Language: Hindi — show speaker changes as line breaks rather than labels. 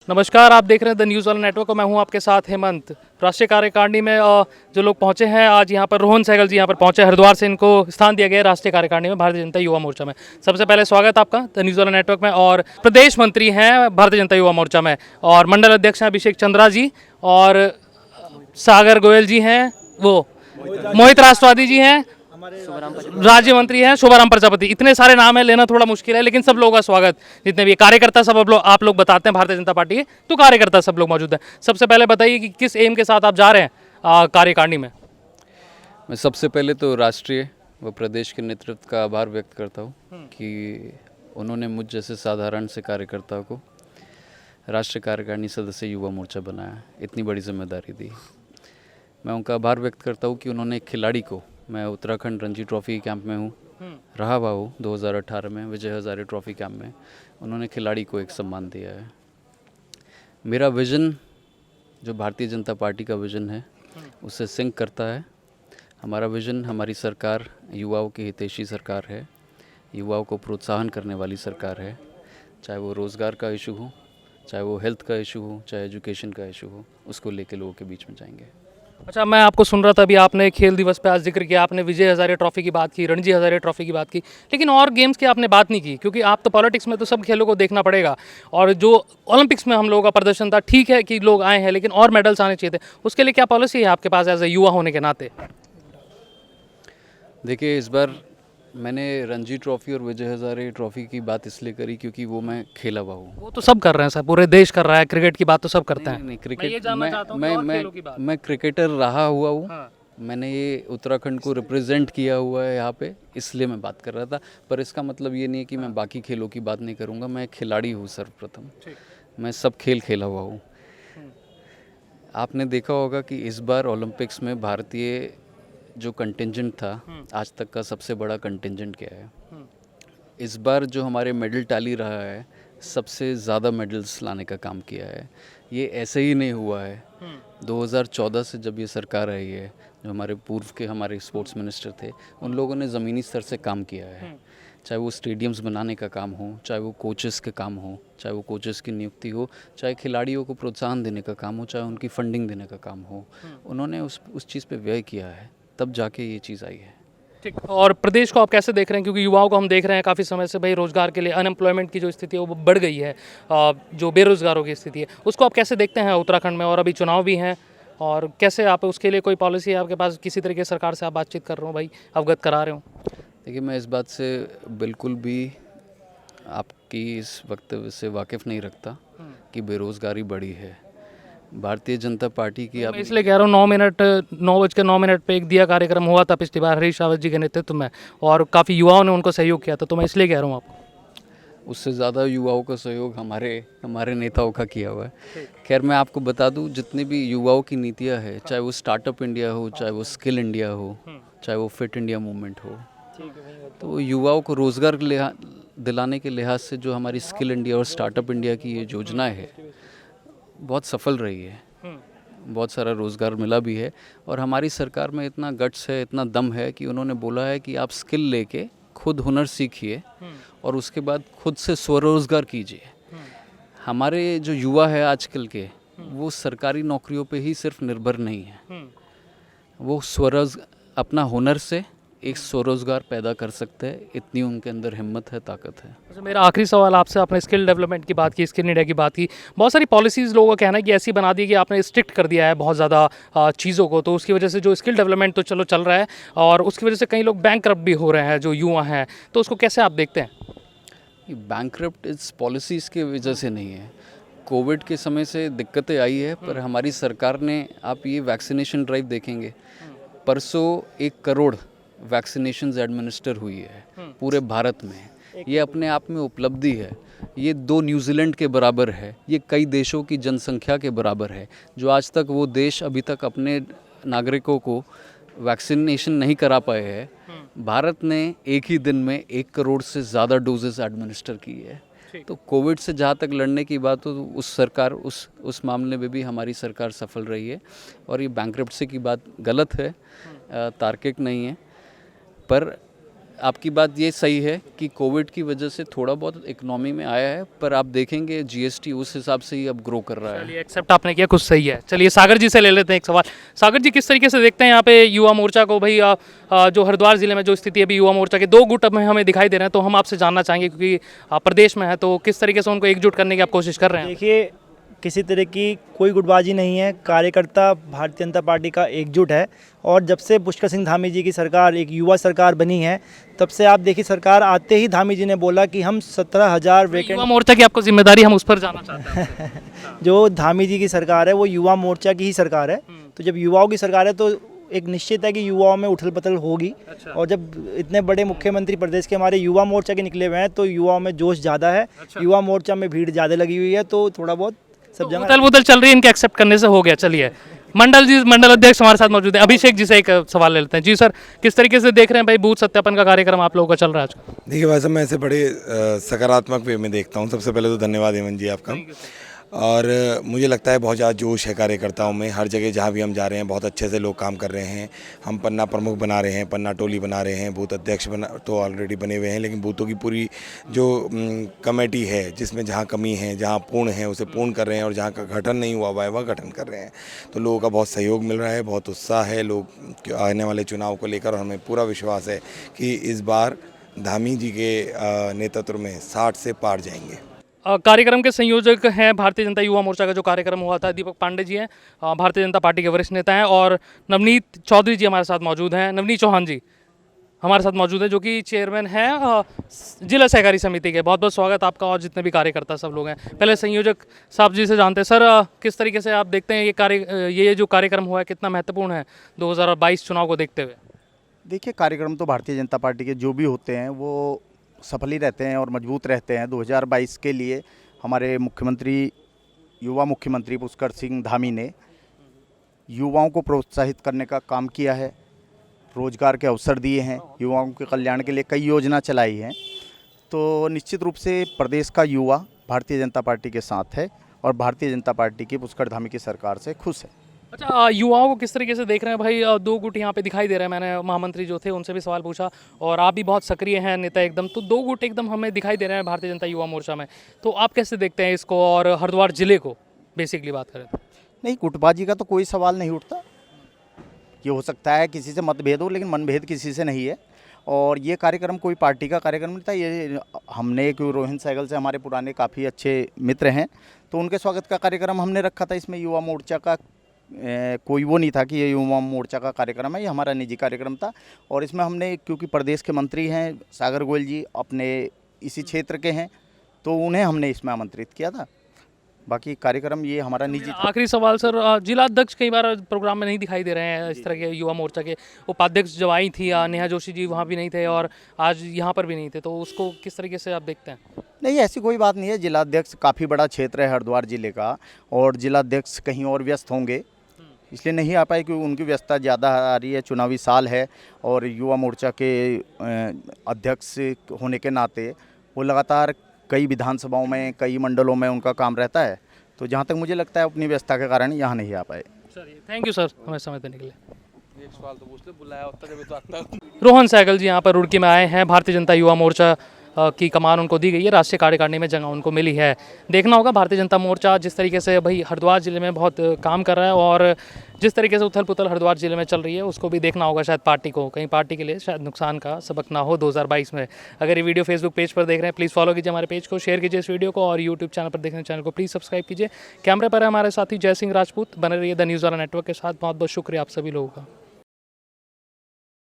नमस्कार, आप देख रहे हैं द न्यूज़ वाला नेटवर्क और मैं हूं आपके साथ हेमंत। राष्ट्रीय कार्यकारिणी में जो लोग पहुंचे हैं आज यहाँ पर, रोहन सहगल जी यहाँ पर पहुंचे। हरिद्वार से इनको स्थान दिया गया है राष्ट्रीय कार्यकारिणी में भारतीय जनता युवा मोर्चा में। सबसे पहले स्वागत आपका द न्यूज़ वाला नेटवर्क में। और प्रदेश मंत्री हैं भारतीय जनता युवा मोर्चा में, और मंडल अध्यक्ष हैं अभिषेक चंद्रा जी, और सागर गोयल जी हैं, वो मोहित राष्ट्रवादी जी हैं, राज्य मंत्री हैं शुभाराम प्रजापति। इतने सारे नाम है, लेना थोड़ा मुश्किल है, लेकिन सब लोगों का स्वागत। जितने भी कार्यकर्ता सब आप लोग बताते हैं भारतीय जनता पार्टी के, तो कार्यकर्ता सब लोग मौजूद हैं। सबसे पहले बताइए कि किस एम के साथ आप जा रहे हैं कार्यकारिणी में।
मैं सबसे पहले तो राष्ट्रीय व प्रदेश के नेतृत्व का आभार व्यक्त करता हूँ कि उन्होंने मुझ जैसे साधारण से कार्यकर्ता को राष्ट्रीय कार्यकारिणी सदस्य युवा मोर्चा बनाया, इतनी बड़ी जिम्मेदारी दी। मैं उनका आभार व्यक्त करता हूँ कि उन्होंने एक खिलाड़ी को, मैं उत्तराखंड रणजी ट्रॉफी कैंप में हूँ, रहा हुआ हूँ 2018 में विजय हजारे ट्रॉफी कैंप में, उन्होंने खिलाड़ी को एक सम्मान दिया है। मेरा विज़न जो भारतीय जनता पार्टी का विज़न है उससे सिंक करता है। हमारा विज़न, हमारी सरकार युवाओं की हितैषी सरकार है, युवाओं को प्रोत्साहन करने वाली सरकार है। चाहे वो रोज़गार का इशू हो, चाहे वो हेल्थ का इशू हो, चाहे एजुकेशन का इशू हो, उसको लेके लोगों के बीच में जाएंगे।
अच्छा, मैं आपको सुन रहा था, अभी आपने खेल दिवस पे आज जिक्र किया, आपने विजय हजारे ट्रॉफी की बात की, रणजी हजारे ट्रॉफी की बात की, लेकिन और गेम्स की आपने बात नहीं की, क्योंकि आप तो पॉलिटिक्स में तो सब खेलों को देखना पड़ेगा। और जो ओलंपिक्स में हम लोगों का प्रदर्शन था, ठीक है कि लोग आए हैं, लेकिन और मेडल्स आने चाहिए थे। उसके लिए क्या पॉलिसी है आपके पास एज ए युवा होने के नाते?
देखिए, इस बार मैंने रणजी ट्रॉफी और विजय हजारे ट्रॉफी की बात इसलिए करी क्योंकि वो मैं खेला हुआ हूँ।
वो तो सब कर रहे हैं सर, पूरे देश कर रहा है। क्रिकेट की बात तो सब करते हैं।
नहीं,
मैं ये
क्रिकेट
जानना चाहता हूँ कि और खेलों की बात।
मैं क्रिकेटर रहा हुआ हूँ।
हाँ।
मैंने ये उत्तराखंड को रिप्रेजेंट किया हुआ है यहाँ पे, इसलिए मैं बात कर रहा था। पर इसका मतलब ये नहीं है कि मैं बाकी खेलों की बात नहीं करूँगा। मैं एक खिलाड़ी हूँ सर्वप्रथम, मैं सब खेल खेला हुआ हूँ। आपने देखा होगा कि इस बार ओलंपिक्स में भारतीय जो कंटिंजेंट था, आज तक का सबसे बड़ा कंटिंजेंट क्या है। इस बार जो हमारे मेडल टैली रहा है, सबसे ज़्यादा मेडल्स लाने का काम किया है। ये ऐसे ही नहीं हुआ है। 2014 से जब ये सरकार आई है, जो हमारे पूर्व के हमारे स्पोर्ट्स मिनिस्टर थे, उन लोगों ने ज़मीनी स्तर से काम किया है। चाहे वो स्टेडियम्स बनाने का काम हो, चाहे वो कोचेस के काम हो, चाहे वो कोचेस की नियुक्ति हो, चाहे खिलाड़ियों को प्रोत्साहन देने का काम हो, चाहे उनकी फंडिंग देने का काम हो, उन्होंने उस चीज़ पे व्यय किया है, तब जाके ये चीज़ आई है।
ठीक। और प्रदेश को आप कैसे देख रहे हैं, क्योंकि युवाओं को हम देख रहे हैं काफ़ी समय से, भाई रोजगार के लिए अनएम्प्लॉयमेंट की जो स्थिति है वो बढ़ गई है, जो बेरोजगारों की स्थिति है उसको आप कैसे देखते हैं उत्तराखंड में? और अभी चुनाव भी हैं, और कैसे आप उसके लिए कोई पॉलिसी है आपके पास, किसी तरीके से सरकार से आप बातचीत कर रहे हो, भाई अवगत करा रहे हो?
देखिए, मैं इस बात से बिल्कुल भी आपकी इस वक्तव्य से वाकिफ़ नहीं रखता कि बेरोज़गारी बढ़ी है। भारतीय जनता पार्टी की आप
मैं इसलिए कह रहा हूँ, 9:09 पे एक दिया कार्यक्रम हुआ था पिछली बार हरीश रावत जी के नेतृत्व में, और काफ़ी युवाओं ने उनको सहयोग किया था, तो मैं इसलिए कह रहा हूँ आपको।
उससे ज़्यादा युवाओं का सहयोग हमारे नेताओं का किया हुआ है। खैर, मैं आपको बता दूं, जितनी भी युवाओं की नीतियां है, चाहे वो स्टार्टअप इंडिया हो, चाहे वो स्किल इंडिया हो, चाहे वो फिट इंडिया मूवमेंट हो, तो युवाओं को रोज़गार दिलाने के लिहाज से जो हमारी स्किल इंडिया और स्टार्टअप इंडिया की ये योजनाएं है, बहुत सफल रही है। बहुत सारा रोज़गार मिला भी है, और हमारी सरकार में इतना गट्स है, इतना दम है कि उन्होंने बोला है कि आप स्किल लेके खुद हुनर सीखिए और उसके बाद खुद से स्वरोज़गार कीजिए। हमारे जो युवा है आजकल के, वो सरकारी नौकरियों पे ही सिर्फ निर्भर नहीं है, वो अपना हुनर से एक स्वरोज़गार पैदा कर सकते हैं। इतनी उनके अंदर हिम्मत है, ताकत है।
अच्छा, मेरा आखिरी सवाल आपसे, आपने स्किल डेवलपमेंट की बात की, स्किल इंडिया की बात की, बहुत सारी पॉलिसीज़ लोगों का कहना है कि ऐसी बना दी कि आपने स्ट्रिक्ट कर दिया है बहुत ज़्यादा चीज़ों को, तो उसकी वजह से जो स्किल डेवलपमेंट तो चलो चल रहा है, और उसकी वजह से कई लोग बैंकरप्ट भी हो रहे हैं जो युवा हैं, तो उसको कैसे आप देखते हैं?
बैंकरप्ट इस पॉलिसीज़ की वजह से नहीं है। कोविड के समय से दिक्कतें आई है, पर हमारी सरकार ने, आप ये वैक्सीनेशन ड्राइव देखेंगे, परसों 1 करोड़ वैक्सीनेशंस एडमिनिस्टर हुई है पूरे भारत में। ये अपने आप में उपलब्धि है। ये 2 न्यूजीलैंड के बराबर है, ये कई देशों की जनसंख्या के बराबर है, जो आज तक वो देश अभी तक अपने नागरिकों को वैक्सीनेशन नहीं करा पाए हैं। भारत ने एक ही दिन में 1 करोड़ से ज़्यादा डोजेस एडमिनिस्टर की है। तो कोविड से जहाँ तक लड़ने की बात हो, तो उस सरकार उस मामले में भी हमारी सरकार सफल रही है। और ये बैंकरप्सी की बात गलत है, तार्किक नहीं है। पर आपकी बात ये सही है कि कोविड की वजह से थोड़ा बहुत इकोनॉमी में आया है, पर आप देखेंगे जीएसटी उस हिसाब से ही अब ग्रो कर रहा है।
चलिए एक्सेप्ट आपने किया, कुछ सही है। चलिए सागर जी से ले लेते हैं एक सवाल। सागर जी, किस तरीके से देखते हैं यहाँ पे युवा मोर्चा को भाई? जो हरिद्वार जिले में जो स्थिति है अभी युवा मोर्चा के दो गुट में हमें दिखाई दे रहे हैं, तो हम आपसे जानना चाहेंगे क्योंकि आप प्रदेश में है, तो किस तरीके से उनको एकजुट करने की आप कोशिश कर रहे हैं?
देखिए, किसी तरह की कोई गुटबाजी नहीं है। कार्यकर्ता भारतीय जनता पार्टी का एकजुट है और जब से पुष्कर सिंह धामी जी की सरकार एक युवा सरकार बनी है, तब से आप देखिए सरकार आते ही धामी जी ने बोला कि हम 17,000
युवा
वैकेंट,
मोर्चा की आपको जिम्मेदारी, हम उस पर जाना चाहते हैं।
जो धामी जी की सरकार है वो युवा मोर्चा की ही सरकार है। तो जब युवाओं की सरकार है तो एक निश्चित है कि युवाओं में उथल पुथल होगी। और जब इतने बड़े मुख्यमंत्री प्रदेश के हमारे युवा मोर्चा के निकले हुए हैं तो युवाओं में जोश ज़्यादा है। युवा मोर्चा में भीड़ ज़्यादा लगी हुई है, तो थोड़ा बहुत सब जगह
उथल पुथल चल रही है, इनके एक्सेप्ट करने से हो गया। चलिए मंडल जी, मंडल अध्यक्ष हमारे साथ मौजूद है। अभिषेक जी से एक सवाल ले लेते हैं। जी सर, किस तरीके से देख रहे हैं भाई बूथ सत्यापन का कार्यक्रम आप लोगों का चल रहा है आज?
देखिए भाई साहब, मैं इसे बड़े सकारात्मक वे में देखता हूँ। सबसे पहले तो धन्यवाद हेमंत जी आपका। और मुझे लगता है बहुत ज़्यादा जोश है कार्यकर्ताओं में। हर जगह जहाँ भी हम जा रहे हैं बहुत अच्छे से लोग काम कर रहे हैं। हम पन्ना प्रमुख बना रहे हैं, पन्ना टोली बना रहे हैं, बूथ अध्यक्ष बना तो ऑलरेडी बने हुए हैं, लेकिन बूथों की पूरी जो कमेटी है जिसमें जहाँ कमी है, जहाँ पूर्ण है उसे पूर्ण कर रहे हैं, और जहाँ का गठन नहीं हुआ हुआ है वह गठन कर रहे हैं। तो लोगों का बहुत सहयोग मिल रहा है, बहुत उत्साह है लोग आने वाले चुनाव को लेकर। और हमें पूरा विश्वास है कि इस बार धामी जी के नेतृत्व में 60 से पार जाएंगे।
कार्यक्रम के संयोजक हैं भारतीय जनता युवा मोर्चा का जो कार्यक्रम हुआ था, दीपक पांडे जी हैं, भारतीय जनता पार्टी के वरिष्ठ नेता हैं, और नवनीत चौधरी जी हमारे साथ मौजूद हैं, नवनीत चौहान जी हमारे साथ मौजूद हैं, जो कि चेयरमैन हैं जिला सहकारी समिति के। बहुत बहुत स्वागत आपका और जितने भी कार्यकर्ता सब लोग हैं। पहले संयोजक साहब जी से जानते हैं। सर, किस तरीके से आप देखते हैं ये जो कार्यक्रम हुआ है कितना महत्वपूर्ण है 2022 चुनाव को देखते हुए?
देखिए, कार्यक्रम तो भारतीय जनता पार्टी के जो भी होते हैं वो सफल ही रहते हैं और मजबूत रहते हैं। 2022 के लिए हमारे मुख्यमंत्री, युवा मुख्यमंत्री पुष्कर सिंह धामी ने युवाओं को प्रोत्साहित करने का काम किया है, रोजगार के अवसर दिए हैं, युवाओं के कल्याण के लिए कई योजना चलाई हैं। तो निश्चित रूप से प्रदेश का युवा भारतीय जनता पार्टी के साथ है और भारतीय जनता पार्टी की पुष्कर धामी की सरकार से खुश है।
अच्छा, युवाओं को किस तरीके से देख रहे हैं भाई? दो गुट यहाँ पे दिखाई दे रहे हैं। मैंने महामंत्री जो थे उनसे भी सवाल पूछा, और आप भी बहुत सक्रिय हैं नेता एकदम, तो दो गुट एकदम हमें दिखाई दे रहे हैं भारतीय जनता युवा मोर्चा में। तो आप कैसे देखते हैं इसको और हरिद्वार जिले को बेसिकली बात करें तो?
नहीं, गुटबाजी का तो कोई सवाल नहीं उठता। ये हो सकता है किसी से मतभेद हो, लेकिन मनभेद किसी से नहीं है। और ये कार्यक्रम कोई पार्टी का कार्यक्रम नहीं था। ये हमने, क्यों, रोहित सहगल से हमारे पुराने काफ़ी अच्छे मित्र हैं, तो उनके स्वागत का कार्यक्रम हमने रखा था। इसमें युवा मोर्चा का कोई वो नहीं था कि ये युवा मोर्चा का कार्यक्रम है, ये हमारा निजी कार्यक्रम था। और इसमें हमने, क्योंकि प्रदेश के मंत्री हैं सागर गोयल जी, अपने इसी क्षेत्र के हैं, तो उन्हें हमने इसमें आमंत्रित किया था। बाकी कार्यक्रम ये हमारा निजी था।
आखिरी सवाल सर, जिला अध्यक्ष कई बार प्रोग्राम में नहीं दिखाई दे रहे हैं इस तरह के युवा मोर्चा के। उपाध्यक्ष जब आई थी नेहा जोशी जी, वहाँ भी नहीं थे, और आज यहाँ पर भी नहीं थे, तो उसको किस तरीके से आप देखते हैं?
नहीं, ऐसी कोई बात नहीं है। जिलाध्यक्ष काफ़ी बड़ा क्षेत्र है हरिद्वार जिले का, और जिलाध्यक्ष कहीं और व्यस्त होंगे, इसलिए नहीं आ पाए, क्योंकि उनकी व्यस्तता ज़्यादा आ रही है। चुनावी साल है और युवा मोर्चा के अध्यक्ष होने के नाते वो लगातार कई विधानसभाओं में, कई मंडलों में उनका काम रहता है। तो जहाँ तक मुझे लगता है अपनी व्यस्तता के कारण यहाँ नहीं आ पाए।
चलिए, थैंक यू सर हमें समय देने के लिए। एक सवाल तो पूछ ले, बुलाया होता जब तो आता। रोहन सहगल जी यहाँ पर रुड़की में आए हैं। भारतीय जनता युवा मोर्चा की कमान उनको दी गई है, राष्ट्रीय कार्यकारिणी में जगह उनको मिली है। देखना होगा भारतीय जनता मोर्चा जिस तरीके से भाई हरिद्वार जिले में बहुत काम कर रहा है, और जिस तरीके से उथल पुथल हरिद्वार जिले में चल रही है उसको भी देखना होगा। शायद पार्टी को, कहीं पार्टी के लिए शायद नुकसान का सबक ना हो 2022 में। अगर ये वीडियो फेसबुक पेज पर देख रहे हैं, प्लीज़ फॉलो कीजिए हमारे पेज को, शेयर कीजिए इस वीडियो को, और यूट्यूब चैनल पर देखने चैनल को प्लीज़ सब्सक्राइब कीजिए। कैमरे पर है हमारे साथी जय सिंह राजपूत। बने रहिए द न्यूज़ वाला नेटवर्क के साथ। बहुत बहुत शुक्रिया आप सभी लोगों का।